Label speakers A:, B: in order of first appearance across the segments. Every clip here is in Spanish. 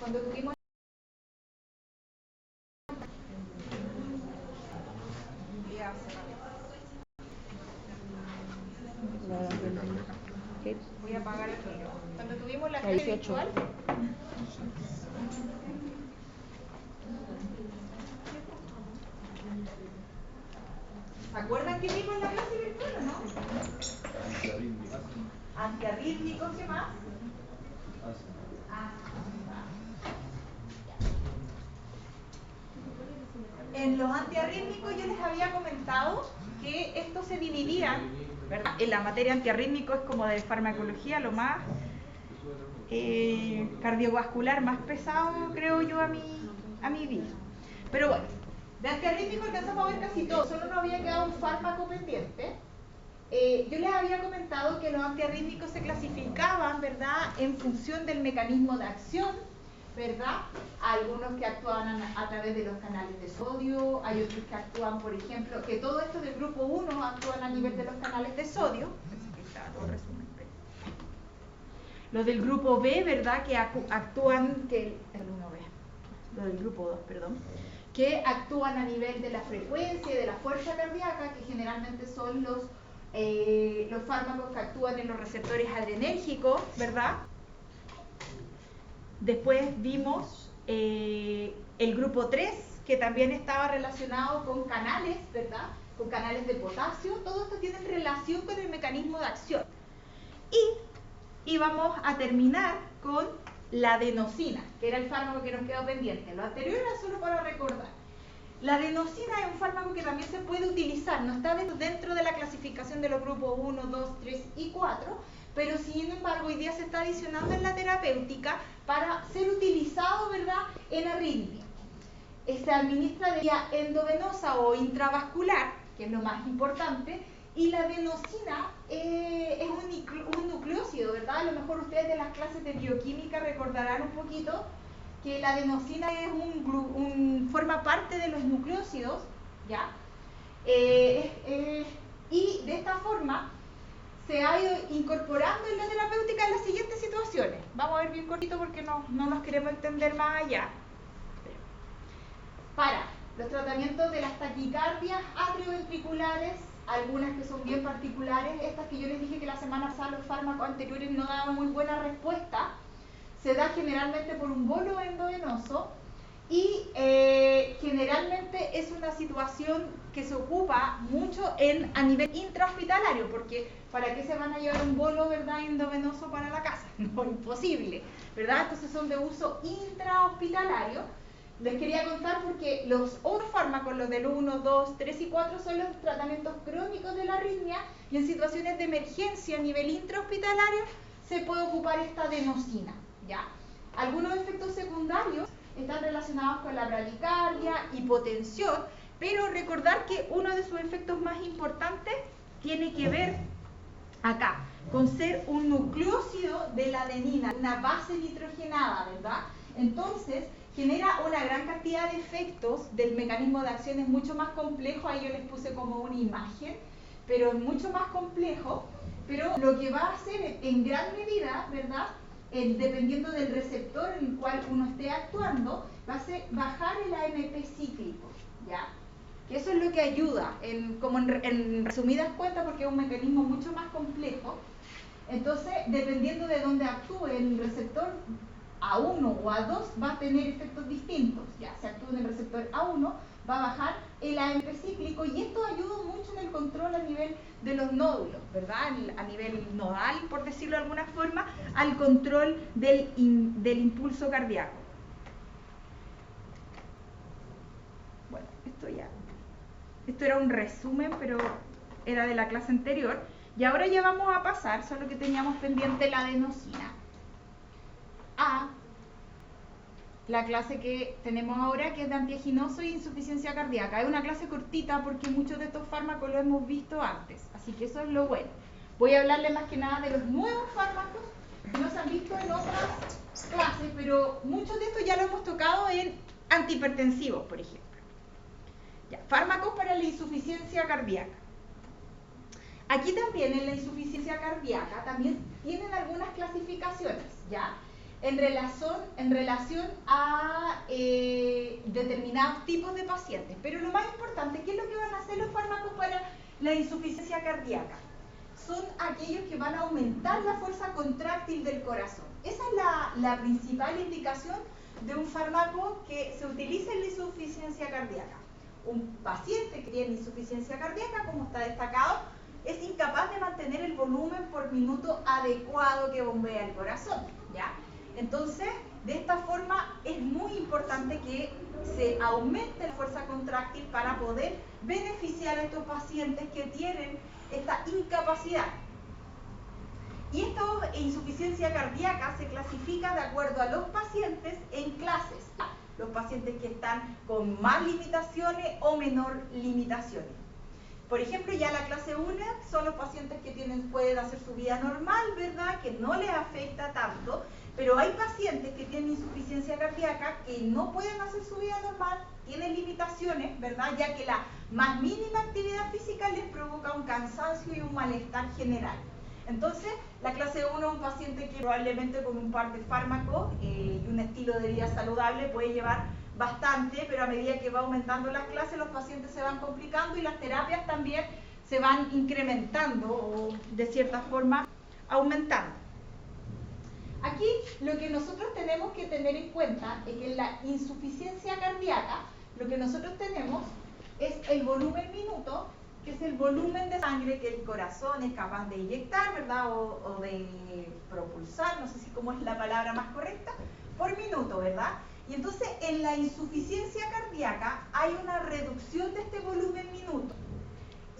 A: cuando tuvimos voy a apagar el tiro. Cuando tuvimos la clase virtual, ¿se acuerdan qué vimos en la clase virtual o no? Antiarrítmicos, ¿qué más? En los antiarrítmicos yo les había comentado que estos se dividían, ¿verdad? En la materia antiarrítmico es como de farmacología, lo más cardiovascular, más pesado, creo yo, a mi vida. Pero bueno, de antiarrítmico alcanzamos a ver casi todo, solo nos había quedado un fármaco pendiente. Yo les había comentado que los antiarrítmicos se clasificaban, ¿verdad?, en función del mecanismo de acción, ¿verdad? Algunos que actúan a través de los canales de sodio, hay otros que actúan, por ejemplo, que todo esto del grupo 1 actúan a nivel de los canales de sodio. Los del grupo B, ¿verdad?, que actúan, los del grupo 2, perdón, que actúan a nivel de la frecuencia y de la fuerza cardíaca, que generalmente son los fármacos que actúan en los receptores adrenérgicos, ¿verdad? Después vimos el grupo 3, que también estaba relacionado con canales, ¿verdad? Con canales de potasio. Todo esto tiene relación con el mecanismo de acción. Y vamos a terminar con la adenosina, que era el fármaco que nos quedó pendiente. Lo anterior era solo para recordar. La adenosina es un fármaco que también se puede utilizar, no está dentro de la clasificación de los grupos 1, 2, 3 y 4, pero sin embargo hoy día se está adicionando en la terapéutica para ser utilizado, ¿verdad?, en arritmia. Se administra de vía endovenosa o intravascular, que es lo más importante, y la adenosina es un nucleócido, ¿verdad? A lo mejor ustedes de las clases de bioquímica recordarán un poquito que la adenosina es forma parte de los nucleócidos, ¿ya? Y de esta forma se ha ido incorporando en la terapéutica en las siguientes situaciones. Vamos a ver bien cortito porque no nos queremos extender más allá. Para los tratamientos de las taquicardias atrioventriculares, algunas que son bien particulares, estas que yo les dije que la semana pasada los fármacos anteriores no daban muy buena respuesta, se da generalmente por un bolo endovenoso y generalmente es una situación que se ocupa mucho a nivel intrahospitalario, porque ¿para qué se van a llevar un bolo, verdad, endovenoso para la casa? No, imposible, ¿verdad? Entonces son de uso intrahospitalario. Les quería contar porque los otros fármacos, los del 1, 2, 3 y 4, son los tratamientos crónicos de la arritmia y en situaciones de emergencia a nivel intrahospitalario se puede ocupar esta adenosina, ¿ya? Algunos efectos secundarios están relacionados con la bradicardia, hipotensión, pero recordar que uno de sus efectos más importantes tiene que ver acá con ser un nucleócido de la adenina, una base nitrogenada, ¿verdad? Entonces genera una gran cantidad de efectos del mecanismo de acción, es mucho más complejo, ahí yo les puse como una imagen, pero es mucho más complejo, pero lo que va a hacer en gran medida, ¿verdad?, dependiendo del receptor en el cual uno esté actuando, va a ser bajar el AMP cíclico, ¿ya? Que eso es lo que ayuda, en resumidas cuentas, porque es un mecanismo mucho más complejo. Entonces, dependiendo de dónde actúe el receptor A1 o A2, va a tener efectos distintos. Ya, si actúa en el receptor A1, va a bajar el AMP cíclico y esto ayuda mucho en el control a nivel de los nódulos, ¿verdad? A nivel nodal, por decirlo de alguna forma, al control del impulso cardíaco. Bueno, esto era un resumen, pero era de la clase anterior. Y ahora ya vamos a pasar, solo que teníamos pendiente la adenosina, a la clase que tenemos ahora, que es de antiaginoso y insuficiencia cardíaca. Es una clase cortita porque muchos de estos fármacos los hemos visto antes, así que eso es lo bueno. Voy a hablarle más que nada de los nuevos fármacos que no se han visto en otras clases, pero muchos de estos ya los hemos tocado en antihipertensivos, por ejemplo. Ya, fármacos para la insuficiencia cardíaca. Aquí también en la insuficiencia cardíaca también tienen algunas clasificaciones, ¿ya? en relación a determinados tipos de pacientes. Pero lo más importante, ¿qué es lo que van a hacer los fármacos para la insuficiencia cardíaca? Son aquellos que van a aumentar la fuerza contráctil del corazón. Esa es la principal indicación de un fármaco que se utiliza en la insuficiencia cardíaca. Un paciente que tiene insuficiencia cardíaca, como está destacado, es incapaz de mantener el volumen por minuto adecuado que bombea el corazón, ¿ya? Entonces, de esta forma es muy importante que se aumente la fuerza contráctil para poder beneficiar a estos pacientes que tienen esta incapacidad. Y esta insuficiencia cardíaca se clasifica de acuerdo a los pacientes en clases. Los pacientes que están con más limitaciones o menor limitaciones. Por ejemplo, ya la clase 1 son los pacientes que pueden hacer su vida normal, ¿verdad? Que no les afecta tanto, pero hay pacientes que tienen insuficiencia cardíaca que no pueden hacer su vida normal, tienen limitaciones, ¿verdad? Ya que la más mínima actividad física les provoca un cansancio y un malestar general. Entonces, la clase 1 es un paciente que probablemente con un par de fármacos y un estilo de vida saludable puede llevar bastante, pero a medida que va aumentando las clases, los pacientes se van complicando y las terapias también se van incrementando o de cierta forma aumentando. Aquí lo que nosotros tenemos que tener en cuenta es que en la insuficiencia cardíaca lo que nosotros tenemos es el volumen minuto, que es el volumen de sangre que el corazón es capaz de inyectar, ¿verdad? O de propulsar, no sé si cómo es la palabra más correcta, por minuto, ¿verdad? Y entonces en la insuficiencia cardíaca hay una reducción de este volumen minuto.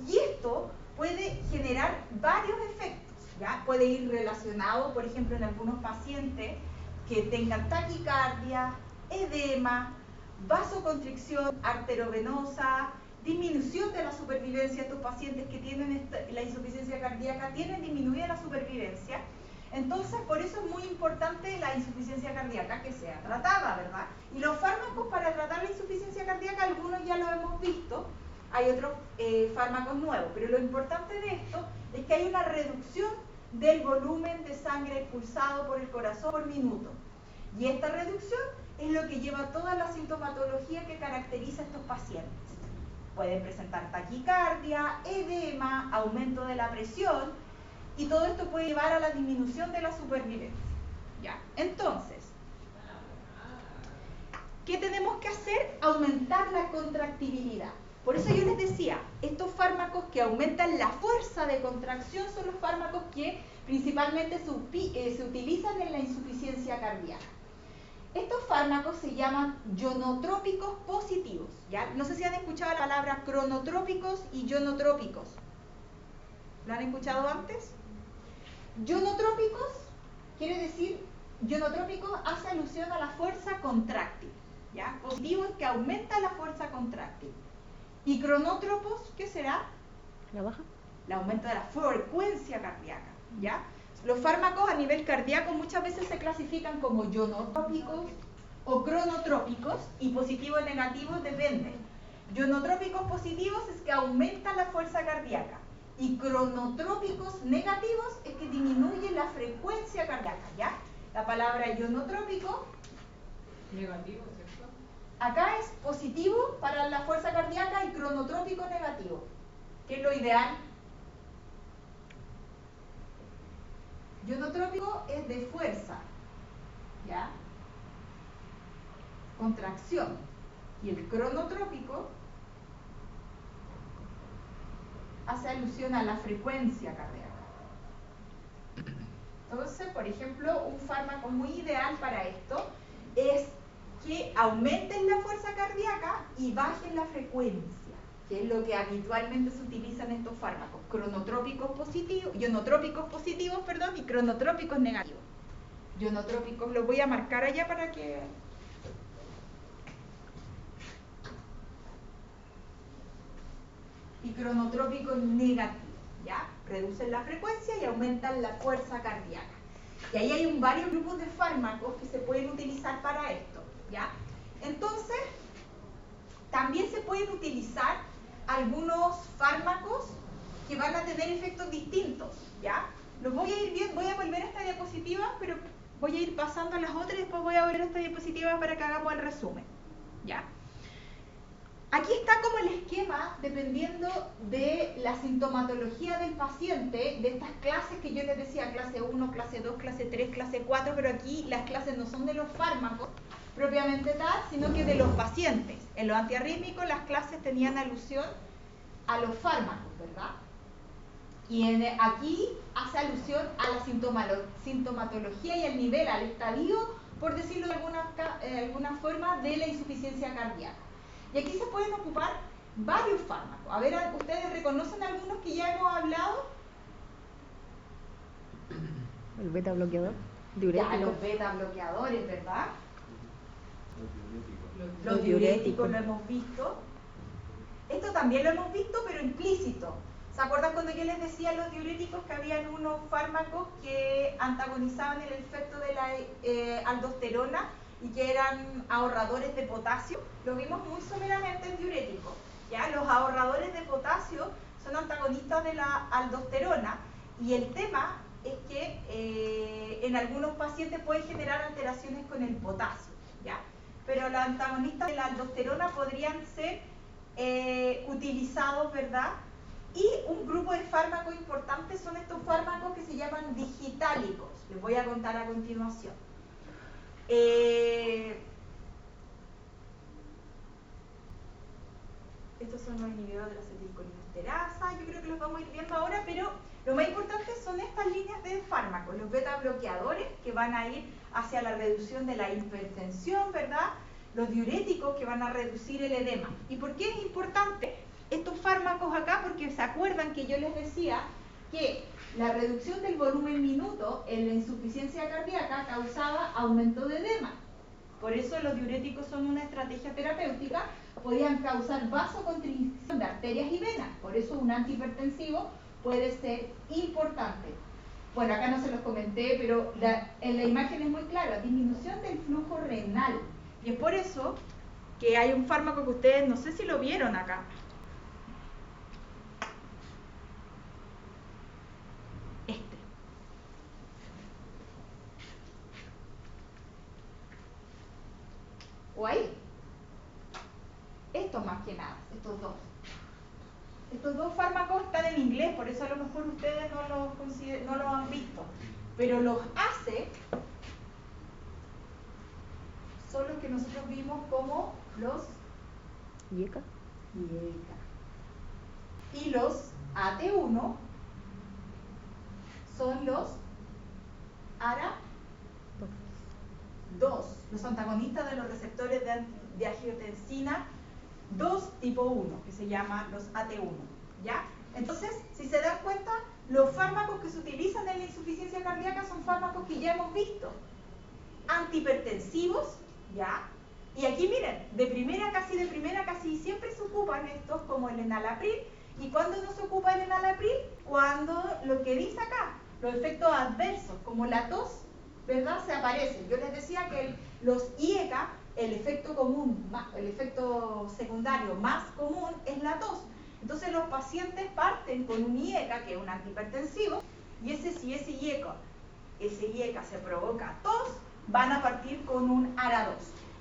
A: Y esto puede generar varios efectos, ¿ya? Puede ir relacionado, por ejemplo, en algunos pacientes que tengan taquicardia, edema, vasoconstricción arteriovenosa, disminución de la supervivencia. Estos pacientes que tienen la insuficiencia cardíaca tienen disminuida la supervivencia. Entonces, por eso es muy importante la insuficiencia cardíaca que sea tratada, ¿verdad? Y los fármacos para tratar la insuficiencia cardíaca, algunos ya los hemos visto, hay otros fármacos nuevos, pero lo importante de esto es que hay una reducción del volumen de sangre expulsado por el corazón por minuto. Y esta reducción es lo que lleva toda la sintomatología que caracteriza a estos pacientes. Pueden presentar taquicardia, edema, aumento de la presión, y todo esto puede llevar a la disminución de la supervivencia. ¿Ya? Entonces, ¿qué tenemos que hacer? Aumentar la contractibilidad. Por eso yo les decía, estos fármacos que aumentan la fuerza de contracción son los fármacos que principalmente se utilizan en la insuficiencia cardíaca. Estos fármacos se llaman ionotrópicos positivos, ¿ya? No sé si han escuchado la palabra cronotrópicos y ionotrópicos. ¿Lo han escuchado antes? Ionotrópicos quiere decir, ionotrópicos hace alusión a la fuerza contráctil, ¿ya? Positivo es que aumenta la fuerza contráctil. ¿Y cronótropos qué será?
B: ¿La baja?
A: El aumento de la frecuencia cardíaca, ¿ya? Los fármacos a nivel cardíaco muchas veces se clasifican como ionotrópicos o cronotrópicos, y positivos y negativos dependen. Ionotrópicos positivos es que aumentan la fuerza cardíaca, y cronotrópicos negativos es que disminuyen la frecuencia cardíaca, ¿ya? La palabra ionotrópico
C: Negativo, ¿cierto?
A: acá es positivo para la fuerza cardíaca y cronotrópico negativo. ¿Qué es lo ideal? Ionotrópico es de fuerza, ¿ya? Contracción. Y el cronotrópico hace alusión a la frecuencia cardíaca. Entonces, por ejemplo, un fármaco muy ideal para esto es que aumenten la fuerza cardíaca y bajen la frecuencia, que es lo que habitualmente se utiliza en estos fármacos, ionotrópicos positivos y cronotrópicos negativos. Ionotrópicos los voy a marcar allá para que... y cronotrópicos negativos, ¿ya? Reducen la frecuencia y aumentan la fuerza cardíaca. Y ahí hay varios grupos de fármacos que se pueden utilizar para esto, ¿ya? Entonces, también se pueden utilizar algunos fármacos que van a tener efectos distintos, ¿ya? Los voy a ir viendo, voy a volver a esta diapositiva, pero voy a ir pasando a las otras y después voy a volver a esta diapositiva para que hagamos el resumen. ¿Ya? Aquí está como el esquema, dependiendo de la sintomatología del paciente, de estas clases que yo les decía, clase 1, clase 2, clase 3, clase 4, pero aquí las clases no son de los fármacos propiamente tal, sino que de los pacientes. En los antiarrítmicos las clases tenían alusión a los fármacos, ¿verdad? Y aquí hace alusión a la sintomatología y al nivel, al estadio, por decirlo de alguna forma, de la insuficiencia cardíaca. Y aquí se pueden ocupar varios fármacos. A ver, ¿ustedes reconocen algunos que ya hemos hablado?
B: El beta bloqueador, diurético.
A: Ya, los beta bloqueadores, ¿verdad?
B: Los
A: Los diuréticos lo hemos visto. Esto también lo hemos visto, pero implícito. ¿Se acuerdan cuando yo les decía a los diuréticos que habían unos fármacos que antagonizaban el efecto de la aldosterona y que eran ahorradores de potasio? Lo vimos muy someramente en diuréticos. ¿Ya? Los ahorradores de potasio son antagonistas de la aldosterona y el tema es que en algunos pacientes pueden generar alteraciones con el potasio, ¿ya? Pero los antagonistas de la aldosterona podrían ser utilizados, ¿verdad? Y un grupo de fármacos importantes son estos fármacos que se llaman digitálicos. Les voy a contar a continuación. Estos son los inhibidores de la acetilcolinesterasa. Yo creo que los vamos a ir viendo ahora, pero lo más importante son estas líneas de fármacos, los beta bloqueadores que van a ir hacia la reducción de la hipertensión, ¿verdad? Los diuréticos que van a reducir el edema. ¿Y por qué es importante estos fármacos acá? Porque se acuerdan que yo les decía que la reducción del volumen minuto en la insuficiencia cardíaca causaba aumento de edema. Por eso los diuréticos son una estrategia terapéutica, podían causar vasoconstricción de arterias y venas, por eso un antihipertensivo puede ser importante. Bueno, acá no se los comenté, pero en la imagen es muy clara, disminución del flujo renal. Y es por eso que hay un fármaco que ustedes, no sé si lo vieron acá. Este. O ahí. Estos más que nada, estos dos. Estos dos fármacos están en inglés, por eso a lo mejor ustedes no los han visto. Pero los ACE son los que nosotros vimos como los
B: ¿IECA?
A: Y los AT1 son los ARA2, los antagonistas de los receptores de angiotensina 2 tipo 1, que se llama los AT1, ¿ya? Entonces, si se dan cuenta, los fármacos que se utilizan en la insuficiencia cardíaca son fármacos que ya hemos visto. Antihipertensivos, ¿ya? Y aquí miren, de primera casi siempre se ocupan estos como el enalapril. ¿Y cuándo no se ocupa el enalapril? Cuando lo que dice acá, los efectos adversos, como la tos, ¿verdad? Se aparecen. Yo les decía que los IECA, el efecto común, el efecto secundario más común es la tos. Entonces los pacientes parten con un IECA, que es un antihipertensivo, y si ese IECA se provoca tos, van a partir con un ARA2.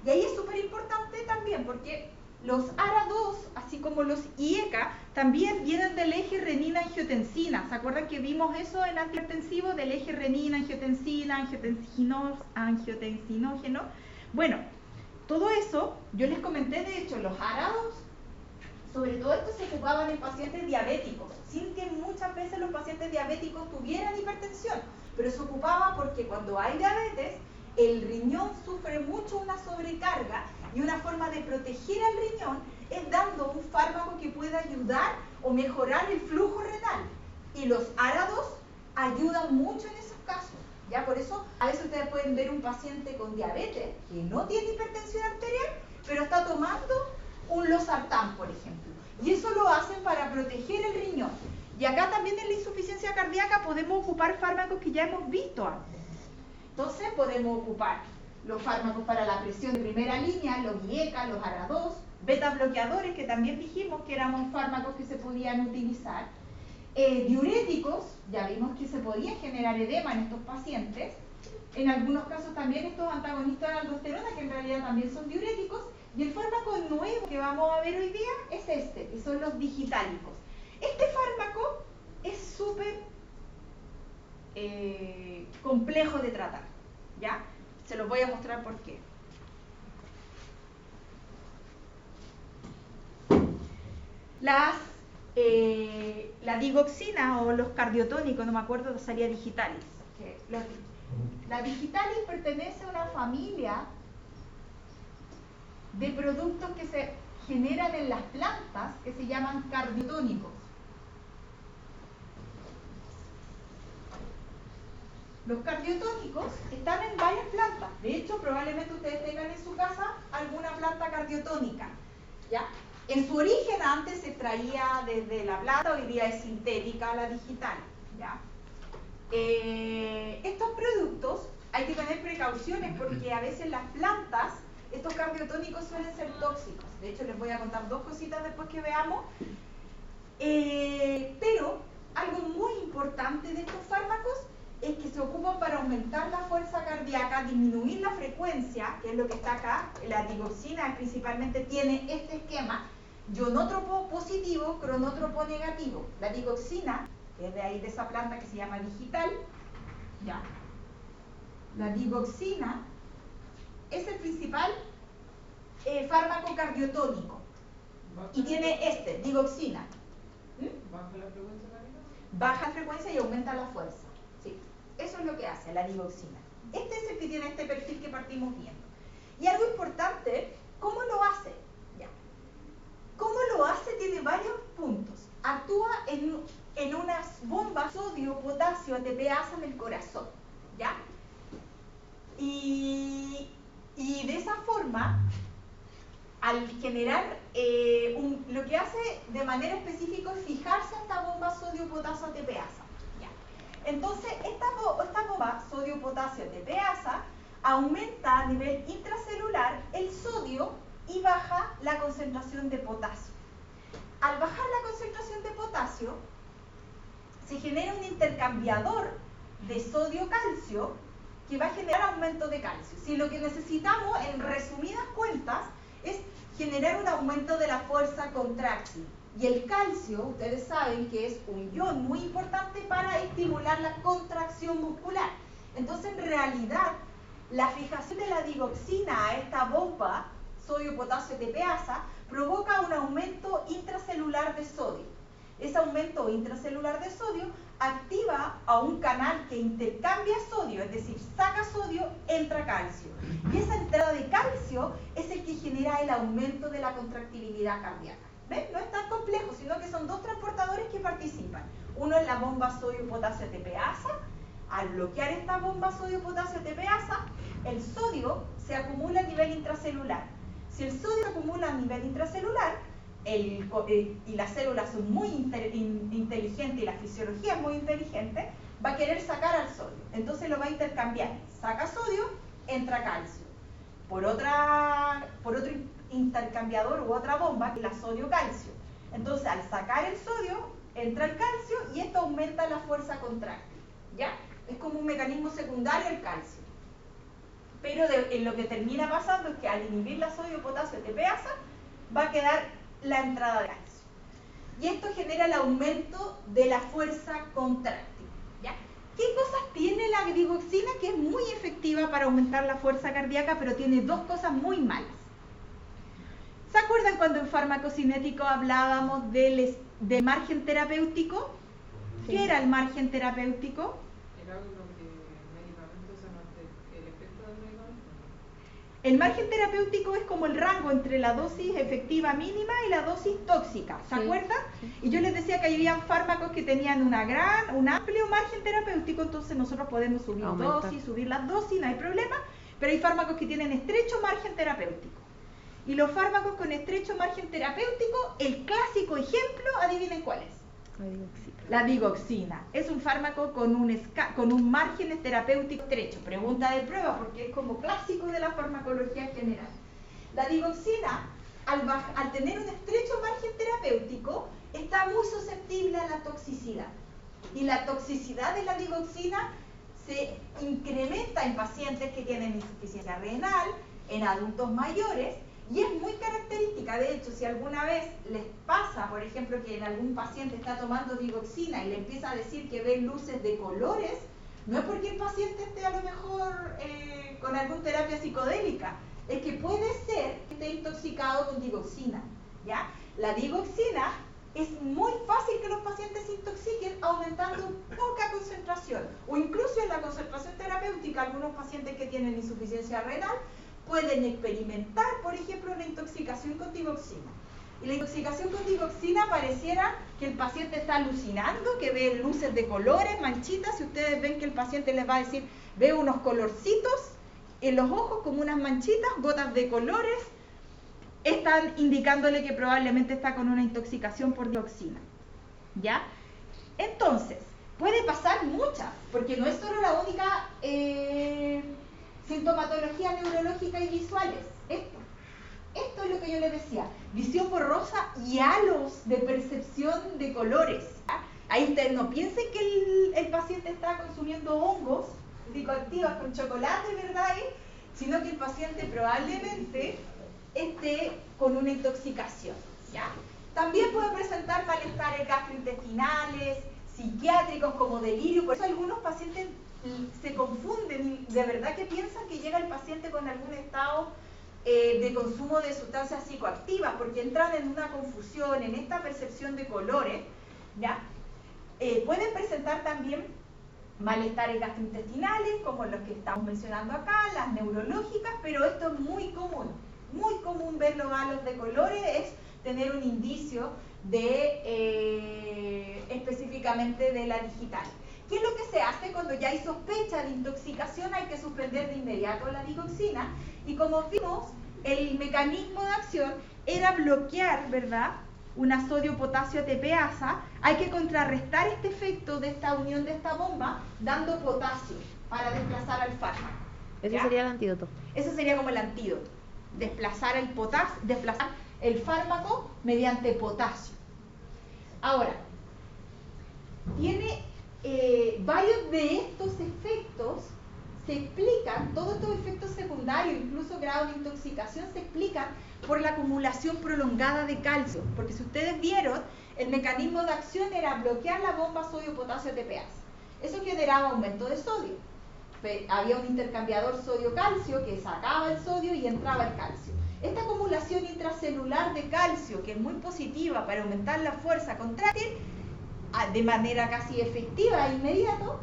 A: Y ahí es súper importante también, porque los ARA2, así como los IECA, también vienen del eje renina-angiotensina. ¿Se acuerdan que vimos eso en antihipertensivo? Del eje renina-angiotensina, angiotensinógeno. Bueno, todo eso, yo les comenté, de hecho, los ARA2, sobre todo estos se ocupaban en pacientes diabéticos, sin que muchas veces los pacientes diabéticos tuvieran hipertensión, pero se ocupaba porque cuando hay diabetes, el riñón sufre mucho una sobrecarga y una forma de proteger al riñón es dando un fármaco que pueda ayudar o mejorar el flujo renal. Y los ARA2 ayudan mucho en esos casos. ¿Ya? Por eso a veces ustedes pueden ver un paciente con diabetes que no tiene hipertensión arterial, pero está tomando un losartán, por ejemplo. Y eso lo hacen para proteger el riñón. Y acá también en la insuficiencia cardíaca podemos ocupar fármacos que ya hemos visto antes. Entonces podemos ocupar los fármacos para la presión de primera línea, los IECA, los ARA2, beta bloqueadores, que también dijimos que eran fármacos que se podían utilizar, diuréticos, ya vimos que se podía generar edema en estos pacientes, En algunos casos también estos antagonistas de la aldosterona, que en realidad también son diuréticos, y el fármaco nuevo que vamos a ver hoy día es este, que son los digitálicos. Este fármaco es súper complejo de tratar, ¿ya? Se los voy a mostrar por qué. La digoxina o los cardiotónicos, no me acuerdo, sería digitalis. La digitalis pertenece a una familia de productos que se generan en las plantas que se llaman cardiotónicos. Los cardiotónicos están en varias plantas. De hecho, probablemente ustedes tengan en su casa alguna planta cardiotónica, ¿ya? En su origen antes se extraía desde la planta, hoy día es sintética la digital, ¿ya? Estos productos hay que tener precauciones porque a veces las plantas, estos cardiotónicos suelen ser tóxicos. De hecho, les voy a contar dos cositas después que veamos. Pero algo muy importante de estos fármacos es que se ocupan para aumentar la fuerza cardíaca, disminuir la frecuencia, que es lo que está acá. La digoxina principalmente tiene este esquema: ionótropo positivo, cronótropo negativo. La digoxina, que es de ahí de esa planta que se llama digital, ya. La digoxina es el principal fármaco cardiotónico. Y tiene este, digoxina.
C: ¿Baja la frecuencia cardíaca?
A: Baja la frecuencia y aumenta la fuerza. Sí, eso es lo que hace la digoxina. Este es el que tiene este perfil que partimos viendo. Y algo importante, ¿cómo lo hace? Ya. ¿Cómo lo hace? Tiene varios puntos. Actúa en unas bombas sodio-potasio ATPasa en el corazón, ¿ya? Y de esa forma, al generar, lo que hace de manera específica es fijarse a esta bomba sodio-potasio ATPasa. ¿Ya? Entonces, esta bomba sodio-potasio ATPasa aumenta a nivel intracelular el sodio y baja la concentración de potasio. Al bajar la concentración de potasio, se genera un intercambiador de sodio-calcio que va a generar aumento de calcio. Si lo que necesitamos, en resumidas cuentas, es generar un aumento de la fuerza contráctil. Y el calcio, ustedes saben que es un ion muy importante para estimular la contracción muscular. Entonces, en realidad, la fijación de la digoxina a esta bomba sodio-potasio ATPasa provoca un aumento intracelular de sodio. Ese aumento intracelular de sodio activa a un canal que intercambia sodio, es decir, saca sodio, entra calcio. Y esa entrada de calcio es el que genera el aumento de la contractibilidad cardíaca. ¿Ven? No es tan complejo, sino que son dos transportadores que participan. Uno es la bomba sodio-potasio ATPasa. Al bloquear esta bomba sodio-potasio ATPasa, el sodio se acumula a nivel intracelular. Si el sodio se acumula a nivel intracelular, y las células son muy inteligentes y la fisiología es muy inteligente, va a querer sacar al sodio. Entonces lo va a intercambiar. Saca sodio, entra calcio. Por otro intercambiador u otra bomba, que es la sodio-calcio. Entonces al sacar el sodio, entra el calcio y esto aumenta la fuerza contráctil. ¿Ya? Es como un mecanismo secundario el calcio. Pero en lo que termina pasando es que al inhibir la sodio-potasio ATPasa, va a quedar la entrada de calcio. Y esto genera el aumento de la fuerza contráctil. ¿Ya? ¿Qué cosas tiene la digoxina? Que es muy efectiva para aumentar la fuerza cardíaca, pero tiene dos cosas muy malas. ¿Se acuerdan cuando en farmacocinético hablábamos del margen terapéutico?
B: Sí.
A: ¿Qué era el margen terapéutico?
C: Era algo que medicamentos, el efecto del medicamento.
A: El margen terapéutico es como el rango entre la dosis efectiva mínima y la dosis tóxica, ¿se acuerdan?
B: Sí.
A: Y yo les decía que había fármacos que tenían un amplio margen terapéutico, entonces nosotros podemos subir dosis, subir las dosis, no hay problema, pero hay fármacos que tienen estrecho margen terapéutico. Y los fármacos con estrecho margen terapéutico, el clásico ejemplo, adivinen cuál es. La digoxina. Es un fármaco con un margen terapéutico estrecho. Pregunta de prueba porque es como clásico de la farmacología general. La digoxina, al tener un estrecho margen terapéutico, está muy susceptible a la toxicidad. Y la toxicidad de la digoxina
D: se incrementa en pacientes que tienen insuficiencia renal, en adultos mayores, y es muy característica. De hecho, si alguna vez les pasa, por ejemplo, que en algún paciente está tomando digoxina y le empieza a decir que ve luces de colores, no es porque el paciente esté a lo mejor con alguna terapia psicodélica, es que puede ser que esté intoxicado con digoxina, ¿ya? La digoxina es muy fácil que los pacientes se intoxiquen aumentando poca concentración, o incluso en la concentración terapéutica algunos pacientes que tienen insuficiencia renal pueden experimentar, por ejemplo, una intoxicación con digoxina. Y la intoxicación con digoxina pareciera que el paciente está alucinando, que ve luces de colores, manchitas, y ustedes ven que el paciente les va a decir, ve unos colorcitos en los ojos como unas manchitas, gotas de colores, están indicándole que probablemente está con una intoxicación por dioxina, ¿ya? Entonces, puede pasar muchas, porque no es solo la única sintomatología neurológica y visuales. Esto es lo que yo les decía, visión borrosa y halos de percepción de colores, ¿ya? Ahí ustedes no piensen que el paciente está consumiendo hongos psicoactivos con chocolate, ¿verdad? Sino que el paciente probablemente esté con una intoxicación, ¿ya? También puede presentar malestares gastrointestinales, psiquiátricos como delirio. Por eso algunos pacientes se confunden y de verdad que piensan que llega el paciente con algún estado de consumo de sustancias psicoactivas, porque entran en una confusión, en esta percepción de colores, ¿ya? Pueden presentar también malestares gastrointestinales, como los que estamos mencionando acá, las neurológicas, pero esto es muy común ver los halos de colores, es tener un indicio de específicamente de la digital. ¿Qué es lo que se hace cuando ya hay sospecha de intoxicación? Hay que suspender de inmediato la digoxina, y como vimos, el mecanismo de acción era bloquear, ¿verdad?, una sodio-potasio ATPasa. Hay que contrarrestar este efecto de esta unión de esta bomba dando potasio para desplazar al fármaco.
B: Ese
D: ¿Ya?
B: sería el antídoto.
D: Ese sería como el antídoto, desplazar el fármaco mediante potasio. Ahora, tiene varios de estos efectos se explican, todos estos efectos secundarios, incluso grado de intoxicación, se explican por la acumulación prolongada de calcio, porque si ustedes vieron, el mecanismo de acción era bloquear la bomba sodio-potasio ATPasa. Eso generaba aumento de sodio. Había un intercambiador sodio-calcio que sacaba el sodio y entraba el calcio. Esta acumulación intracelular de calcio, que es muy positiva para aumentar la fuerza contráctil, de manera casi efectiva e inmediata,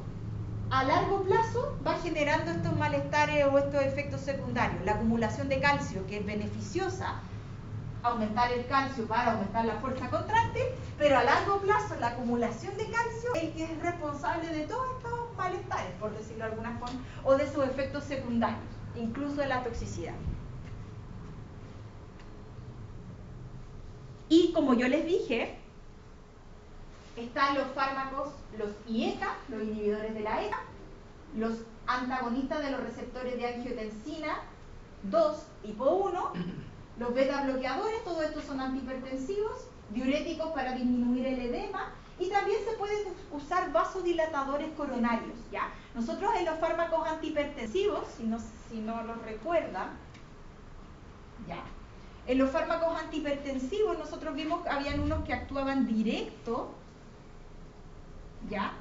D: a largo plazo va generando estos malestares o estos efectos secundarios. La acumulación de calcio, que es beneficiosa, aumentar el calcio para aumentar la fuerza contráctil, pero a largo plazo la acumulación de calcio es el que es responsable de todos estos malestares, por decirlo de alguna forma, o de sus efectos secundarios, incluso de la toxicidad. Y como yo les dije, están los fármacos, los IECA, los inhibidores de la ECA, los antagonistas de los receptores de angiotensina 2 tipo 1, los beta bloqueadores, todos estos son antihipertensivos, diuréticos para disminuir el edema, y también se pueden usar vasodilatadores coronarios, ¿ya? Nosotros en los fármacos antihipertensivos, si no los recuerdan, ¿ya? En los fármacos antihipertensivos nosotros vimos que habían unos que actuaban directo, ¿ya?,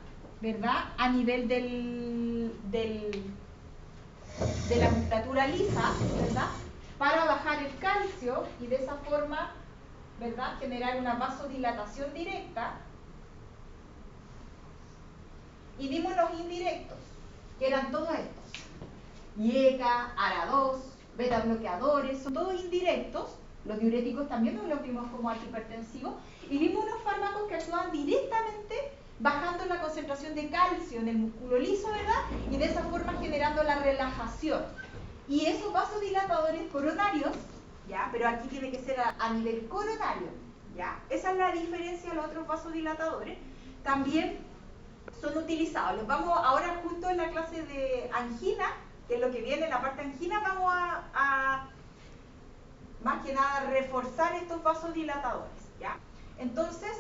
D: ¿verdad?, a nivel de la musculatura lisa, ¿verdad?, para bajar el calcio y de esa forma, ¿verdad?, generar una vasodilatación directa. Y vimos los indirectos, que eran todos estos: IECA, ARA2, beta bloqueadores, son todos indirectos. Los diuréticos también los vimos como antihipertensivos, y vimos unos fármacos que actúan directamente bajando la concentración de calcio en el músculo liso, ¿verdad?, y de esa forma generando la relajación. Y esos vasodilatadores coronarios, ¿ya?, pero aquí tiene que ser a nivel coronario, ¿ya?, esa es la diferencia de los otros vasodilatadores, también son utilizados. Los vamos ahora, justo en la clase de angina, que es lo que viene, la parte de angina, vamos a más que nada reforzar estos vasodilatadores, ¿ya? Entonces,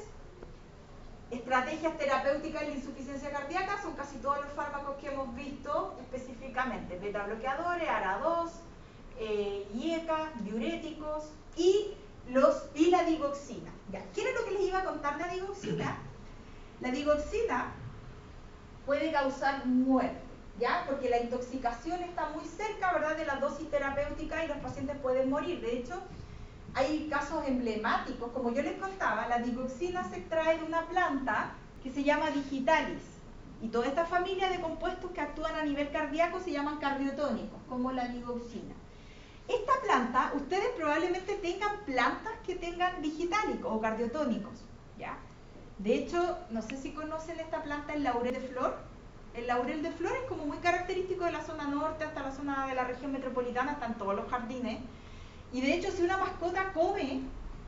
D: estrategias terapéuticas en la insuficiencia cardíaca son casi todos los fármacos que hemos visto específicamente, beta bloqueadores, ARA2, IECA, diuréticos y la digoxina. Ya, ¿qué era lo que les iba a contar de la digoxina? La digoxina puede causar muerte, ¿ya? Porque la intoxicación está muy cerca, ¿verdad?, de la dosis terapéutica y los pacientes pueden morir. De hecho, hay casos emblemáticos, como yo les contaba, la digoxina se extrae de una planta que se llama digitalis. Y toda esta familia de compuestos que actúan a nivel cardíaco se llaman cardiotónicos, como la digoxina. Esta planta, ustedes probablemente tengan plantas que tengan digitálicos o cardiotónicos, ¿ya? De hecho, no sé si conocen esta planta, el laurel de flor. El laurel de flor es como muy característico de la zona norte hasta la zona de la región metropolitana, están todos los jardines. Y de hecho, si una mascota come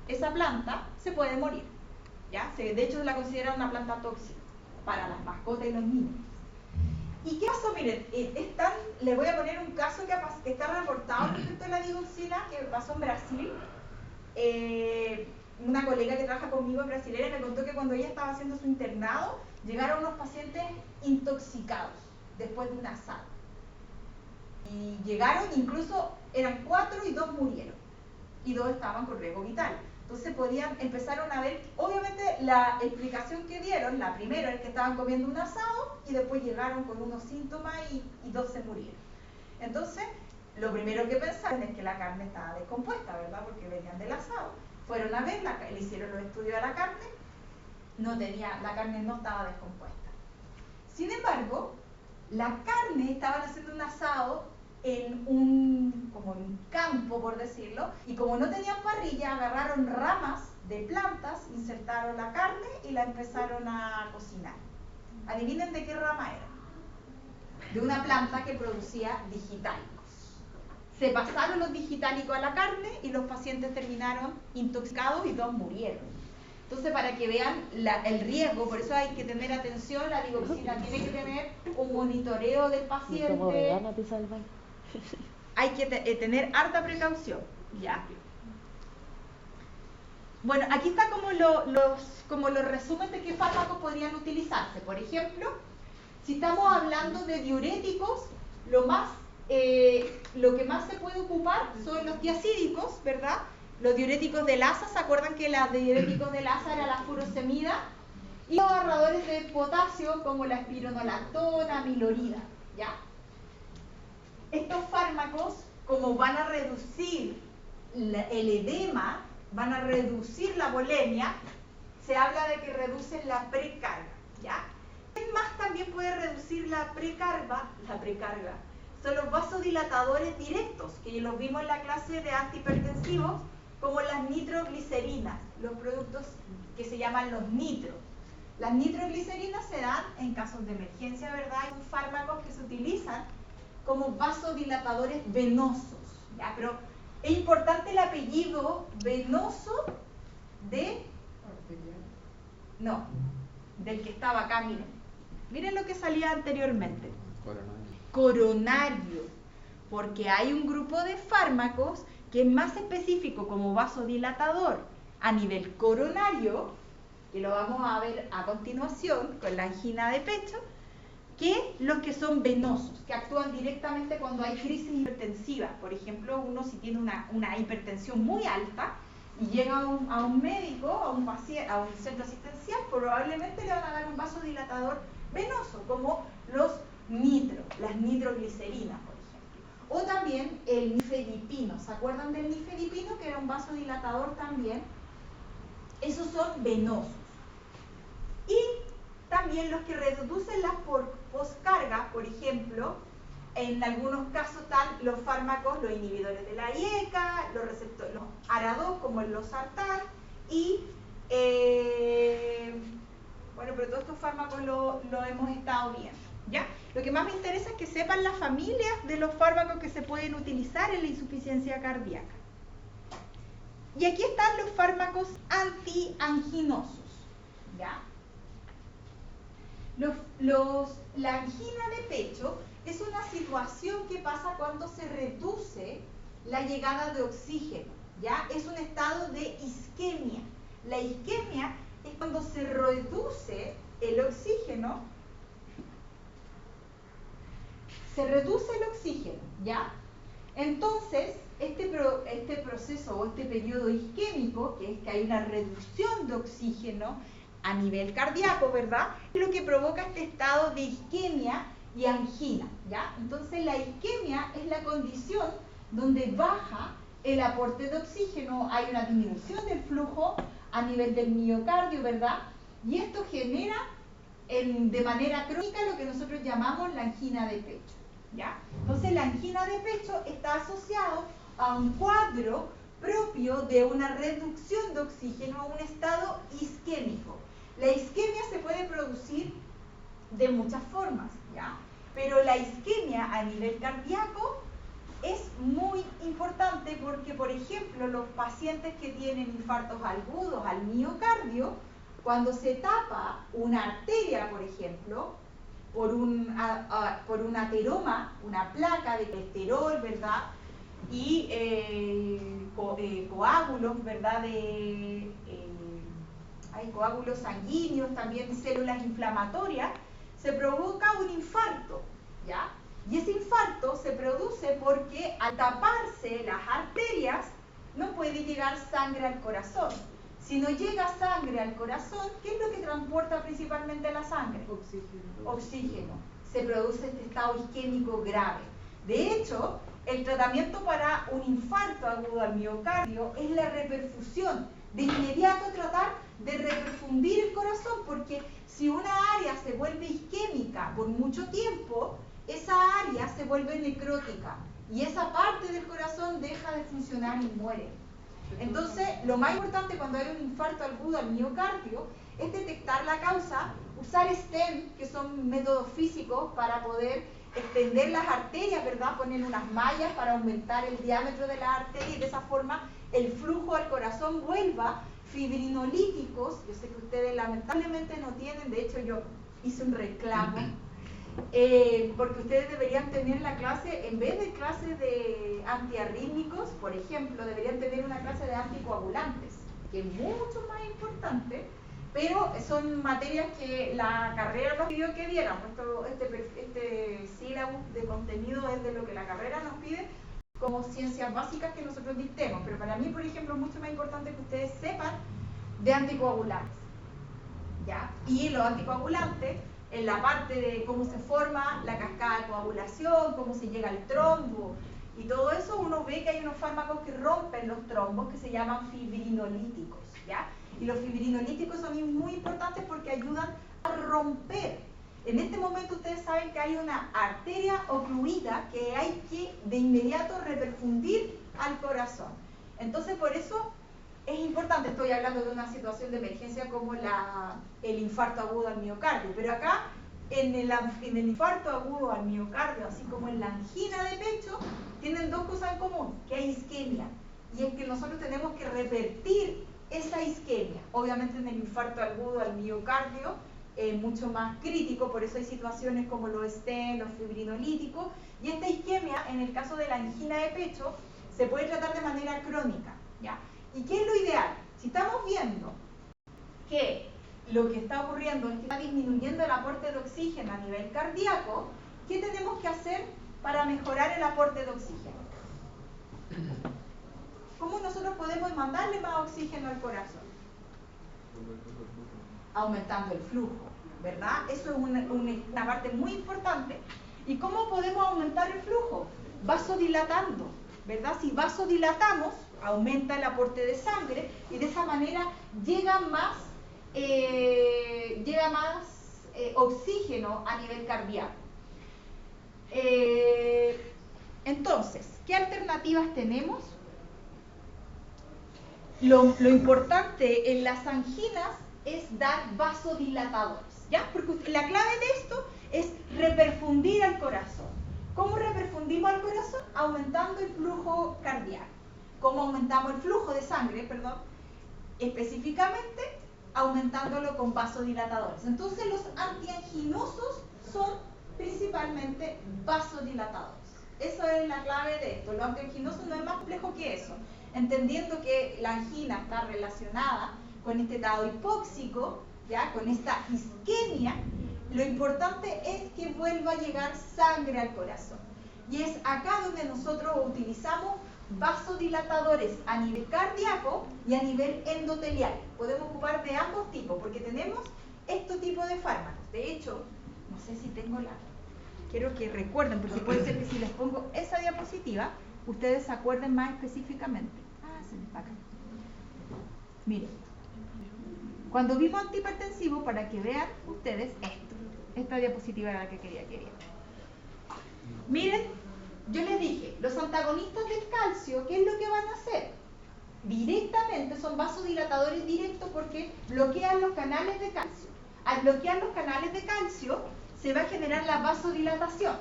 D: esa planta, se puede morir, ¿ya? De hecho, la consideran una planta tóxica para las mascotas y los niños. ¿Y qué pasó? Miren, les voy a poner un caso que está reportado respecto a la digoxina, que pasó en Brasil. Una colega que trabaja conmigo, brasileña, me contó que cuando ella estaba haciendo su internado, llegaron unos pacientes intoxicados después de un asado. Y llegaron, incluso eran 4 y 2 murieron. Y 2 estaban con riesgo vital. Entonces empezaron a ver, obviamente la explicación que dieron, la primera es que estaban comiendo un asado y después llegaron con unos síntomas y 2 se murieron. Entonces, lo primero que pensaron es que la carne estaba descompuesta, ¿verdad? Porque venían del asado. Fueron a ver, le hicieron los estudios a la carne, la carne no estaba descompuesta. Sin embargo, la carne, estaban haciendo un asado en como en un campo, por decirlo, y como no tenían parrilla, agarraron ramas de plantas, insertaron la carne y la empezaron a cocinar. Adivinen de qué rama era. De una planta que producía digitálicos. Se pasaron los digitálicos a la carne y los pacientes terminaron intoxicados y 2 murieron. Entonces, para que vean el riesgo, por eso hay que tener atención, la digoxina tiene que tener un monitoreo del paciente.
B: Como vegana te salvan.
D: Hay que tener harta precaución, ¿ya? Bueno, aquí está como los resúmenes de qué fármacos podrían utilizarse. Por ejemplo, si estamos hablando de diuréticos, lo que más se puede ocupar son los diacídicos, ¿verdad? Los diuréticos de Lassa, ¿se acuerdan que los diuréticos de Lassa era la furosemida? Y los ahorradores de potasio como la espironolactona, milorida, ¿ya? Estos fármacos, como van a reducir el edema, van a reducir la volemia, se habla de que reducen la precarga, ¿ya? ¿Qué más también puede reducir la precarga? Son los vasodilatadores directos, que los vimos en la clase de antihipertensivos, como las nitroglicerinas, los productos que se llaman los nitro. Las nitroglicerinas se dan en casos de emergencia, ¿verdad? Son fármacos que se utilizan como vasodilatadores venosos, ¿ya? Pero es importante el apellido venoso del que estaba acá, miren. Miren lo que salía anteriormente. Coronario, porque hay un grupo de fármacos que es más específico como vasodilatador a nivel coronario, que lo vamos a ver a continuación con la angina de pecho, que los que son venosos, que actúan directamente cuando hay crisis hipertensiva. Por ejemplo, uno si tiene una hipertensión muy alta y llega a un médico, a un centro asistencial, probablemente le van a dar un vasodilatador venoso, como las nitroglicerinas, por ejemplo. O también el nifedipino. ¿Se acuerdan del nifedipino, que era un vasodilatador también? Esos son venosos. Y también los que reducen la poscarga, por ejemplo, en algunos casos están los fármacos, los inhibidores de la IECA, los ARA2 como el losartán y bueno, pero todos estos fármacos lo hemos estado viendo, ¿ya? Lo que más me interesa es que sepan las familias de los fármacos que se pueden utilizar en la insuficiencia cardíaca. Y aquí están los fármacos antianginosos, ¿ya? La angina de pecho es una situación que pasa cuando se reduce la llegada de oxígeno, ¿ya? Es un estado de isquemia. La isquemia es cuando se reduce el oxígeno, ¿ya? Entonces, este proceso o este periodo isquémico, que es que hay una reducción de oxígeno a nivel cardíaco, ¿verdad? Es lo que provoca este estado de isquemia y angina, ¿ya? Entonces, la isquemia es la condición donde baja el aporte de oxígeno, hay una disminución del flujo a nivel del miocardio, ¿verdad? Y esto genera de manera crónica lo que nosotros llamamos la angina de pecho, ¿ya? Entonces la angina de pecho está asociado a un cuadro propio de una reducción de oxígeno a un estado isquémico. La isquemia se puede producir de muchas formas, ¿ya? Pero la isquemia a nivel cardíaco es muy importante porque, por ejemplo, los pacientes que tienen infartos agudos al miocardio, cuando se tapa una arteria, por ejemplo, por un ateroma, una placa de colesterol, ¿verdad? Y coágulos, ¿verdad? Hay coágulos sanguíneos, también células inflamatorias, se provoca un infarto, ¿ya? Y ese infarto se produce porque al taparse las arterias no puede llegar sangre al corazón. Si no llega sangre al corazón, ¿qué es lo que transporta principalmente la sangre? Oxígeno. Se produce este estado isquémico grave. De hecho, el tratamiento para un infarto agudo al miocardio es la reperfusión. De inmediato tratar de reperfundir el corazón, porque si una área se vuelve isquémica por mucho tiempo, esa área se vuelve necrótica y esa parte del corazón deja de funcionar y muere. Entonces, lo más importante cuando hay un infarto agudo al miocardio es detectar la causa, usar stent, que son métodos físicos para poder extender las arterias, ¿verdad? Poner unas mallas para aumentar el diámetro de la arteria y de esa forma el flujo al corazón vuelva. Fibrinolíticos, yo sé que ustedes lamentablemente no tienen, de hecho yo hice un reclamo, porque ustedes deberían tener la clase, en vez de clases de antiarrítmicos, por ejemplo, deberían tener una clase de anticoagulantes, que es mucho más importante, pero son materias que la carrera nos pidió que diéramos. Este sílabus de contenido es de lo que la carrera nos pide como ciencias básicas que nosotros dictemos, pero para mí, por ejemplo, es mucho más importante que ustedes sepan de anticoagulantes, ¿ya? Y los anticoagulantes, en la parte de cómo se forma la cascada de coagulación, cómo se llega al trombo y todo eso, uno ve que hay unos fármacos que rompen los trombos que se llaman fibrinolíticos, ¿ya? Y los fibrinolíticos son muy importantes porque ayudan a romper. En este momento ustedes saben que hay una arteria ocluida que hay que de inmediato reperfundir al corazón. Entonces, por eso es importante, estoy hablando de una situación de emergencia como el infarto agudo al miocardio, pero acá en el infarto agudo al miocardio, así como en la angina de pecho, tienen dos cosas en común, que hay isquemia, y es que nosotros tenemos que revertir esa isquemia. Obviamente en el infarto agudo al miocardio mucho más crítico, por eso hay situaciones como los stent, los fibrinolíticos, y esta isquemia, en el caso de la angina de pecho, se puede tratar de manera crónica, ¿ya? ¿Y qué es lo ideal? Si estamos viendo que lo que está ocurriendo es que está disminuyendo el aporte de oxígeno a nivel cardíaco, ¿qué tenemos que hacer para mejorar el aporte de oxígeno? ¿Cómo nosotros podemos mandarle más oxígeno al corazón? Aumentando el flujo, ¿verdad? Eso es una parte muy importante. ¿Y cómo podemos aumentar el flujo? Vasodilatando, ¿verdad? Si vasodilatamos, aumenta el aporte de sangre y de esa manera llega más oxígeno a nivel cardíaco. Entonces, ¿qué alternativas tenemos? Lo importante en las anginas es dar vasodilatadores, ¿ya? Porque la clave de esto es reperfundir al corazón. ¿Cómo reperfundimos al corazón? Aumentando el flujo cardíaco. ¿Cómo aumentamos el flujo de sangre, perdón? Específicamente, aumentándolo con vasodilatadores. Entonces, los antianginosos son principalmente vasodilatadores. Eso es la clave de esto. Lo antianginoso no es más complejo que eso. Entendiendo que la angina está relacionada con este estado hipóxico, ¿ya? Con esta isquemia, lo importante es que vuelva a llegar sangre al corazón. Y es acá donde nosotros utilizamos vasodilatadores a nivel cardíaco y a nivel endotelial. Podemos ocupar de ambos tipos porque tenemos este tipo de fármacos. De hecho, no sé si tengo la... Quiero que recuerden, porque puede ser que si les pongo esa diapositiva, ustedes se acuerden más específicamente. Ah, se me está acá. Miren, cuando vimos antihipertensivo, para que vean ustedes esto. Esta diapositiva era la que quería que vieran. Miren, yo les dije, los antagonistas del calcio, ¿qué es lo que van a hacer? Directamente son vasodilatadores directos porque bloquean los canales de calcio. Al bloquear los canales de calcio, se va a generar la vasodilatación.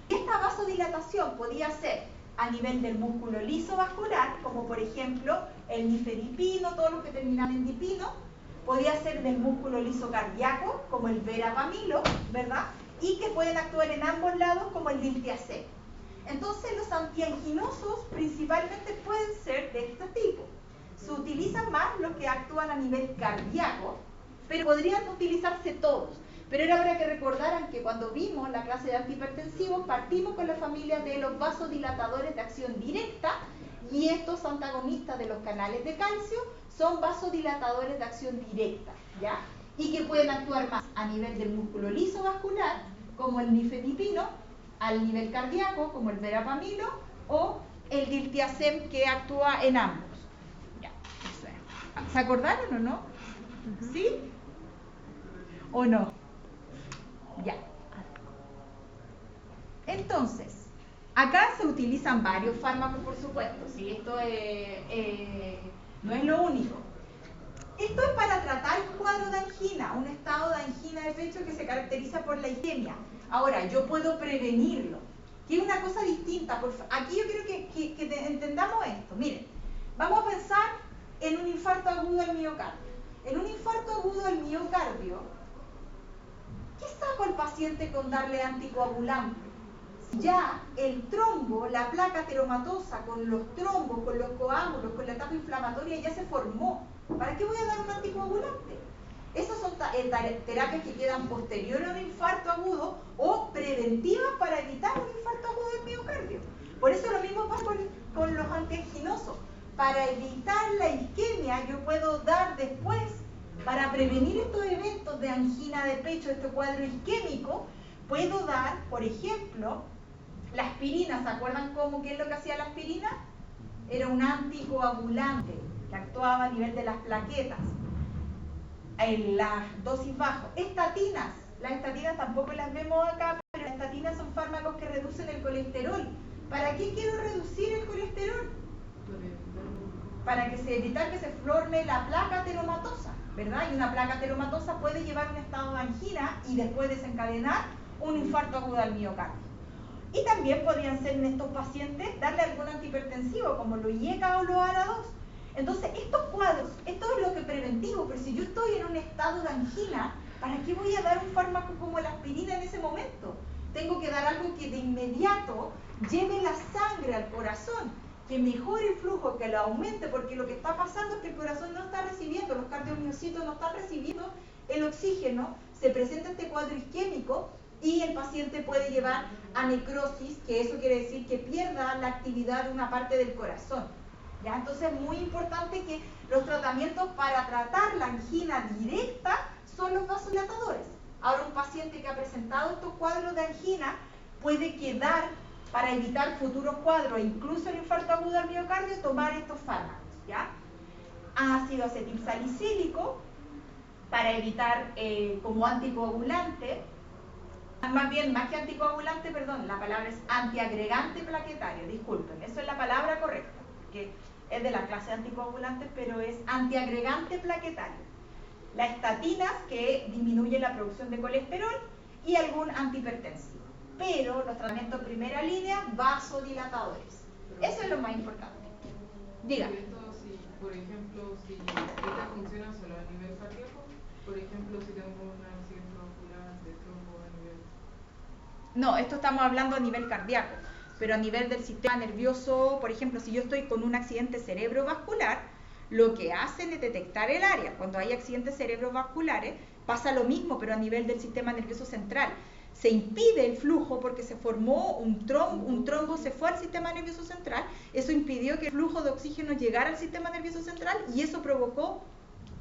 D: Esta vasodilatación podía ser a nivel del músculo liso vascular, como por ejemplo el nifedipino, todos los que terminan en dipino, podía ser del músculo liso cardíaco, como el verapamilo, ¿verdad? Y que pueden actuar en ambos lados, como el diltiazem. Entonces los antianginosos principalmente pueden ser de este tipo. Se utilizan más los que actúan a nivel cardíaco, pero podrían utilizarse todos. Pero era para que recordaran que cuando vimos la clase de antihipertensivos, partimos con la familia de los vasodilatadores de acción directa y estos antagonistas de los canales de calcio son vasodilatadores de acción directa, ¿ya? Y que pueden actuar más a nivel del músculo liso vascular, como el nifedipino, al nivel cardíaco, como el verapamilo, o el diltiazem, que actúa en ambos. Ya, ¿se acordaron o no? ¿Sí? ¿O no? Ya. Entonces, acá se utilizan varios fármacos, por supuesto, ¿sí? Esto no es lo único. Esto es para tratar un cuadro de angina, un estado de angina de pecho que se caracteriza por la isquemia. Ahora, yo puedo prevenirlo, que es una cosa distinta. Aquí yo quiero que entendamos esto. Miren, vamos a pensar en un infarto agudo al miocardio. En un infarto agudo al miocardio, ¿qué saco al paciente con darle anticoagulante? Ya el trombo, la placa ateromatosa con los trombos, con los coágulos, con la etapa inflamatoria ya se formó. ¿Para qué voy a dar un anticoagulante? Esas son terapias que quedan posteriores a un infarto agudo o preventivas para evitar un infarto agudo del miocardio. Por eso lo mismo pasa con los antianginosos. Para evitar la isquemia yo puedo dar después, para prevenir estos eventos de angina de pecho, este cuadro isquémico, puedo dar, por ejemplo, la aspirina. ¿Se acuerdan qué es lo que hacía la aspirina? Era un anticoagulante que actuaba a nivel de las plaquetas. En las dosis bajas. Estatinas. Las estatinas tampoco las vemos acá, pero las estatinas son fármacos que reducen el colesterol. ¿Para qué quiero reducir el colesterol? Para evitar que se forme la placa ateromatosa, ¿verdad? Y una placa ateromatosa puede llevar a un estado de angina y después desencadenar un infarto agudo al miocardio. Y también podrían ser en estos pacientes darle algún antihipertensivo como los IECA o los ARA2. Entonces, estos cuadros, esto es lo que preventivo, pero si yo estoy en un estado de angina, ¿para qué voy a dar un fármaco como la aspirina en ese momento? Tengo que dar algo que de inmediato lleve la sangre al corazón, que mejore el flujo, que lo aumente, porque lo que está pasando es que el corazón no está recibiendo, los cardiomiocitos no están recibiendo el oxígeno, se presenta este cuadro isquémico y el paciente puede llevar a necrosis, que eso quiere decir que pierda la actividad de una parte del corazón. ¿Ya? Entonces es muy importante que los tratamientos para tratar la angina directa son los vasodilatadores. Ahora, un paciente que ha presentado estos cuadros de angina puede quedar, para evitar futuros cuadros, incluso el infarto agudo al miocardio, tomar estos fármacos, ¿ya? Ácido acetilsalicílico, para evitar como anticoagulante, más que anticoagulante, perdón, la palabra es antiagregante plaquetario, disculpen, eso es la palabra correcta, que es de la clase de anticoagulantes, pero es antiagregante plaquetario. Las estatinas, que disminuyen la producción de colesterol, y algún antihipertensivo. Pero los tratamientos primera línea, vasodilatadores. Eso es lo más importante. Diga.
C: Por ejemplo, si esta funciona solo a nivel cardíaco, por ejemplo, si tengo un accidente vascular de trombo a nivel...
D: No, esto estamos hablando a nivel cardíaco, pero a nivel del sistema nervioso, por ejemplo, si yo estoy con un accidente cerebrovascular, lo que hacen es detectar el área. Cuando hay accidentes cerebrovasculares pasa lo mismo, pero a nivel del sistema nervioso central. Se impide el flujo porque se formó un trombo se fue al sistema nervioso central, eso impidió que el flujo de oxígeno llegara al sistema nervioso central y eso provocó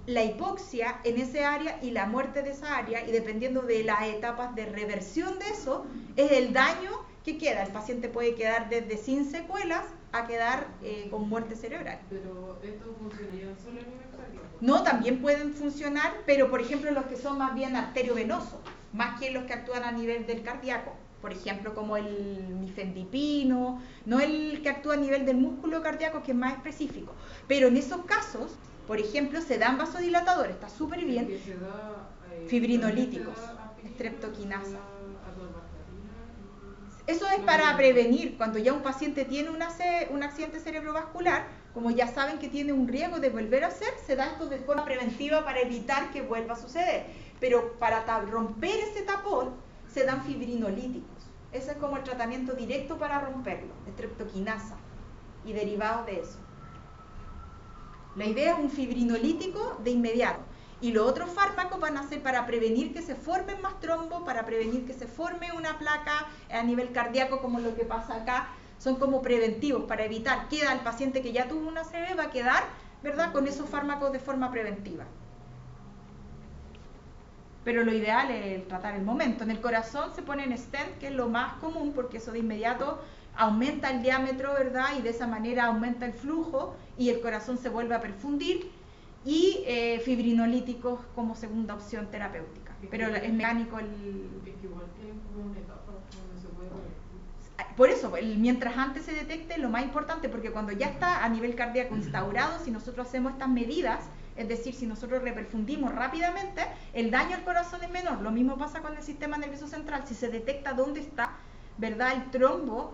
D: la hipoxia en ese área y la muerte de esa área, y dependiendo de las etapas de reversión de eso, es el daño que queda. El paciente puede quedar desde sin secuelas a quedar con muerte cerebral.
C: Pero esto funcionaría solo a nivel cardíaco.
D: No, también pueden funcionar, pero por ejemplo los que son más bien arteriovenosos, más que los que actúan a nivel del cardíaco, por ejemplo como el nifedipino, no el que actúa a nivel del músculo cardíaco, que es más específico. Pero en esos casos, por ejemplo, se dan vasodilatadores, está súper bien,
C: Que se da,
D: fibrinolíticos,
C: se da aspirina,
D: streptokinasa.
C: se da atorvastatina.
D: Eso es para prevenir, cuando ya un paciente tiene un accidente cerebrovascular, como ya saben que tiene un riesgo de volver a hacer, se da esto de forma preventiva para evitar que vuelva a suceder. Pero para romper ese tapón, se dan fibrinolíticos. Ese es como el tratamiento directo para romperlo, streptokinasa y derivados de eso. La idea es un fibrinolítico de inmediato. Y los otros fármacos van a ser para prevenir que se formen más trombos, para prevenir que se forme una placa a nivel cardíaco, como lo que pasa acá. Son como preventivos para evitar. Queda el paciente que ya tuvo una ACV, va a quedar, ¿verdad?, con esos fármacos de forma preventiva. Pero lo ideal es tratar el momento. En el corazón se ponen stent, que es lo más común, porque eso de inmediato aumenta el diámetro, ¿verdad? Y de esa manera aumenta el flujo y el corazón se vuelve a perfundir. Y fibrinolíticos como segunda opción terapéutica. Pero es mecánico el...
C: Es que igual tienen como una etapa donde se puede revertir.
D: Por eso, mientras antes se detecte, lo más importante, porque cuando ya está a nivel cardíaco instaurado, si nosotros hacemos estas medidas, es decir, si nosotros reperfundimos rápidamente, el daño al corazón es menor. Lo mismo pasa con el sistema nervioso central. Si se detecta dónde está, ¿verdad?, el trombo,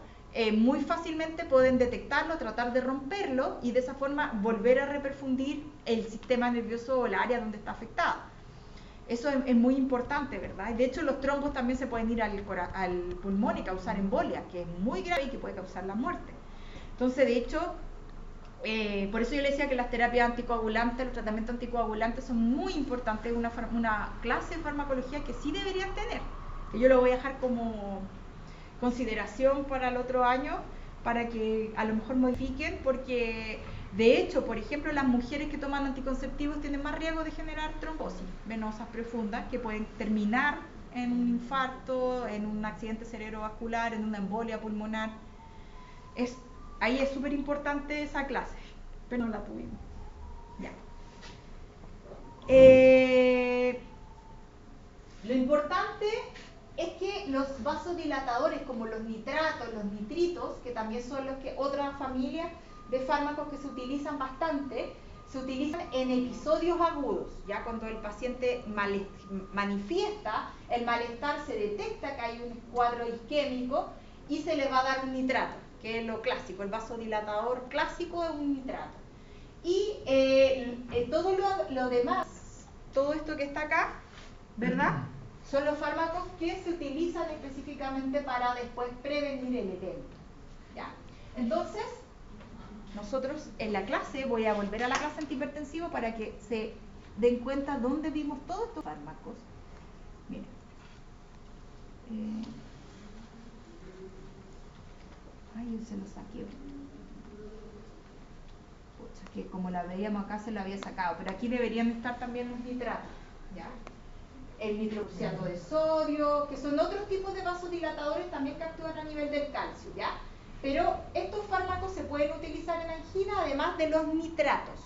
D: muy fácilmente pueden detectarlo, tratar de romperlo y de esa forma volver a reperfundir el sistema nervioso o el área donde está afectada. Eso es muy importante, ¿verdad? De hecho, los trombos también se pueden ir al pulmón y causar embolia, que es muy grave y que puede causar la muerte. Entonces, de hecho, por eso yo le decía que las terapias anticoagulantes, los tratamientos anticoagulantes son muy importantes, una clase de farmacología que sí deberían tener, que yo lo voy a dejar como consideración para el otro año, para que a lo mejor modifiquen, porque de hecho, por ejemplo, las mujeres que toman anticonceptivos tienen más riesgo de generar trombosis venosas profundas que pueden terminar en un infarto, en un accidente cerebrovascular, en una embolia pulmonar. Ahí es súper importante esa clase, pero no la tuvimos. Ya. Lo importante es que los vasodilatadores como los nitratos, los nitritos, que también son otra familia de fármacos que se utilizan bastante, se utilizan en episodios agudos, ya cuando el paciente manifiesta el malestar, se detecta que hay un cuadro isquémico y se le va a dar un nitrato, que es lo clásico, el vasodilatador clásico es un nitrato. Y todo lo demás, todo esto que está acá, ¿verdad?, son los fármacos que se utilizan específicamente para después prevenir el edema. ¿Ya? Entonces, nosotros en la clase, voy a volver a la clase antihipertensivo para que se den cuenta dónde vimos todos estos fármacos. Miren. Ay, se lo saqué. Pucha, que como la veíamos acá se lo había sacado, pero aquí deberían estar también los nitratos. ¿Ya? El nitrocruciato de sodio, que son otros tipos de vasodilatadores también que actúan a nivel del calcio, ¿ya? Pero estos fármacos se pueden utilizar en angina además de los nitratos,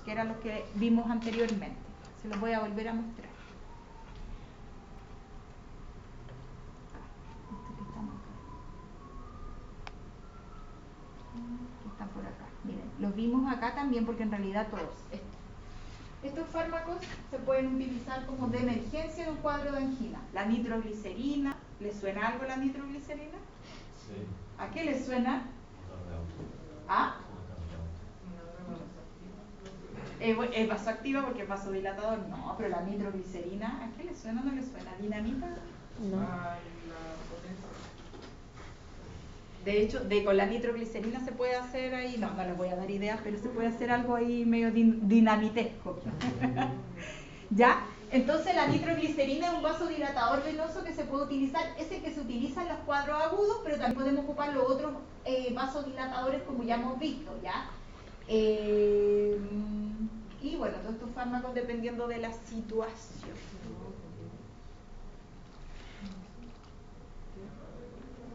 D: que eran los que vimos anteriormente. Se los voy a volver a mostrar. Que están por acá. Miren, los vimos acá también porque en realidad todos estos fármacos se pueden utilizar como de emergencia en un cuadro de angina. La nitroglicerina, ¿les suena algo la nitroglicerina?
E: Sí.
D: ¿A qué les suena? ¿Ah? Es vasoactiva porque es vasodilatador. No, pero la nitroglicerina, ¿a qué les suena o no les suena? ¿Dinamita?
B: No.
C: A la potencia.
D: De hecho, con la nitroglicerina se puede hacer ahí, no les voy a dar ideas, pero se puede hacer algo ahí medio dinamitesco. ¿Ya? Entonces la nitroglicerina es un vasodilatador venoso que se puede utilizar, ese que se utiliza en los cuadros agudos, pero también podemos ocupar los otros vasodilatadores como ya hemos visto, ¿ya? Y bueno, todos estos fármacos dependiendo de la situación.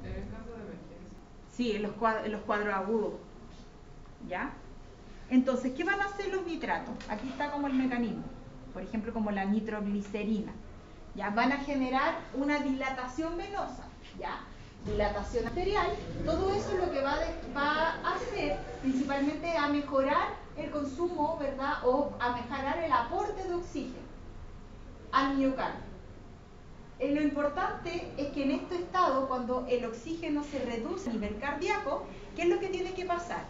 C: En el caso de emergencia.
D: Sí, en los cuadros agudos, ¿ya? Entonces, ¿qué van a hacer los nitratos? Aquí está como el mecanismo, por ejemplo, como la nitroglicerina, ¿ya? Van a generar una dilatación venosa, ¿ya? Dilatación arterial, todo eso lo que va a hacer principalmente a mejorar el consumo, ¿verdad? O a mejorar el aporte de oxígeno al miocardio. Lo importante es que en este estado, cuando el oxígeno se reduce a nivel cardíaco, ¿qué es lo que tiene que pasar?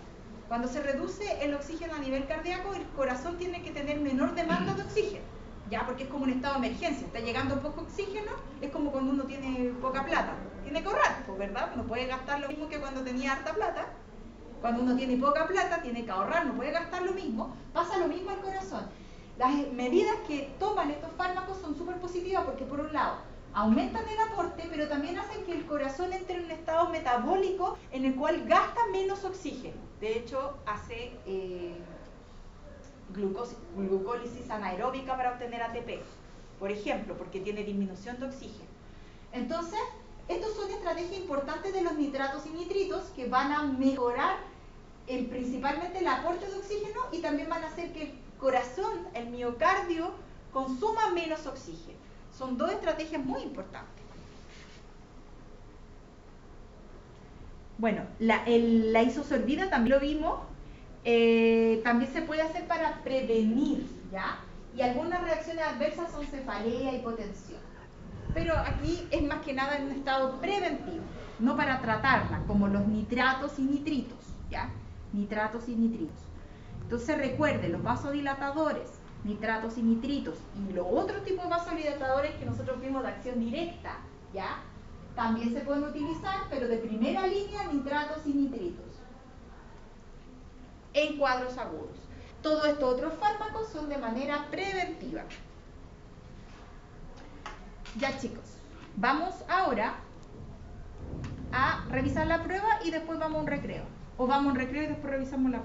D: Cuando se reduce el oxígeno a nivel cardíaco, el corazón tiene que tener menor demanda de oxígeno, ¿ya? Porque es como un estado de emergencia, está llegando poco oxígeno, es como cuando uno tiene poca plata, tiene que ahorrar, pues, ¿verdad? No puede gastar lo mismo que cuando tenía harta plata. Cuando uno tiene poca plata, tiene que ahorrar, no puede gastar lo mismo, pasa lo mismo al corazón. Las medidas que toman estos fármacos son súper positivas porque, por un lado, aumentan el aporte, pero también hacen que el corazón entre en un estado metabólico en el cual gasta menos oxígeno. De hecho, hace glucólisis anaeróbica para obtener ATP, por ejemplo, porque tiene disminución de oxígeno. Entonces, estos son estrategias importantes de los nitratos y nitritos que van a mejorar principalmente el aporte de oxígeno y también van a hacer que el corazón, el miocardio, consuma menos oxígeno. Son dos estrategias muy importantes. Bueno, la isosorbida también lo vimos, también se puede hacer para prevenir, ¿ya? Y algunas reacciones adversas son cefalea, hipotensión. Pero aquí es más que nada en un estado preventivo, no para tratarla, como los nitratos y nitritos, ¿ya? Nitratos y nitritos. Entonces recuerden, los vasodilatadores, nitratos y nitritos, y los otros tipos de vasodilatadores que nosotros vimos de acción directa, ¿ya? También se pueden utilizar, pero de primera línea, nitratos y nitritos, en cuadros agudos. Todos estos otros fármacos son de manera preventiva. Ya, chicos, vamos ahora a revisar la prueba y después vamos a un recreo. O vamos a un recreo y después revisamos la prueba.